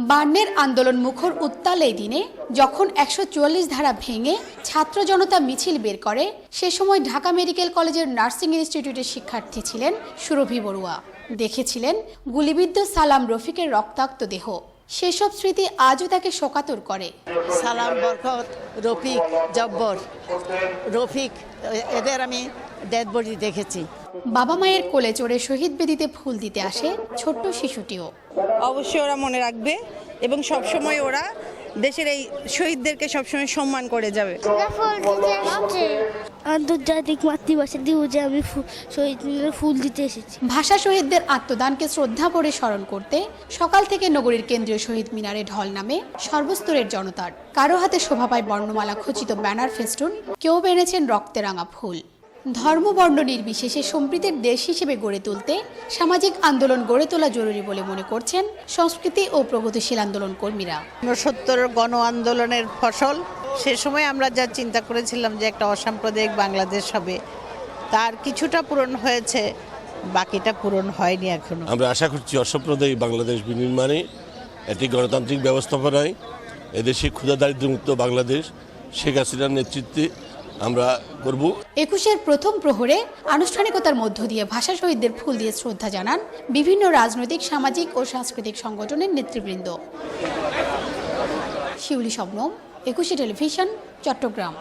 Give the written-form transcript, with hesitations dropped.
বার্নের আন্দোলন মুখর উত্তাল এই দিনে যখন ১৪৪ ধারা ভেঙে ছাত্র জনতা মিছিল বের করে সে সময় ঢাকা মেডিকেল কলেজের নার্সিং ইনস্টিটিউটের শিক্ষার্থী ছিলেন সুরভি বড়ুয়া। দেখেছিলেন গুলিবিদ্ধ সালাম রফিকের রক্তাক্ত দেহ। সেসব স্মৃতি আজও তাকে শোকাতুর করে। সালাম, বরকত, রফিক, জব্বর, রফিক এদের আমি ডেড বডি দেখেছি। বাবা মায়ের কোলে চড়ে শহীদ বেদিতে ফুল দিতে আসে ছোট্ট শিশুটিও। অবশ্যই ওরা মনে রাখবে এবং সবসময় ওরা দেশের এই শহীদদেরকে সবসময় সম্মান করে যাবে। আন্তর্জাতিক মাতৃভাষা দিবসে আমি শহীদদের ফুল দিতে এসেছি। ভাষা শহীদদের আত্মদানকে শ্রদ্ধা করে স্মরণ করতে সকাল থেকে নগরীর কেন্দ্রীয় শহীদ মিনারে ঢল নামে সর্বস্তরের জনতার। কারো হাতে শোভা পায় বর্ণমালা খচিত ব্যানার ফেস্টুন, কেউ বেড়েছেন রক্তে রাঙা ফুল। ধর্ম বর্ণ নির্বিশেষে সম্প্রীতির দেশ হিসেবে গড়ে তুলতে সামাজিক আন্দোলন গড়ে তোলা জরুরি বলে মনে করছেন সংস্কৃতি ও প্রগতিশীল আন্দোলন কর্মীরা। ৬৯ গণ আন্দোলনের ফসল। সে সময় আমরা যা চিন্তা করেছিলাম যে একটা অসাম্প্রদায়িক বাংলাদেশ হবে, তার কিছুটা পূরণ হয়েছে, বাকিটা পূরণ হয়নি এখনো। আমরা আশা করছি অসাম্প্রদায়িক বাংলাদেশ বিনির্মাণে একটি গণতান্ত্রিক ব্যবস্থাপনায় এদেশে ক্ষুধা দারিদ্র্যমুক্ত বাংলাদেশ শেখ হাসিনার নেতৃত্বে আমরা করব। ২১-এর প্রথম প্রহরে আনুষ্ঠানিকতার মধ্য দিয়ে ভাষা শহীদদের ফুল দিয়ে শ্রদ্ধা জানান বিভিন্ন রাজনৈতিক, সামাজিক ও সাংস্কৃতিক সংগঠনের নেতৃবৃন্দ। শিউলি শবনম, ২১ টেলিভিশন, চট্টগ্রাম।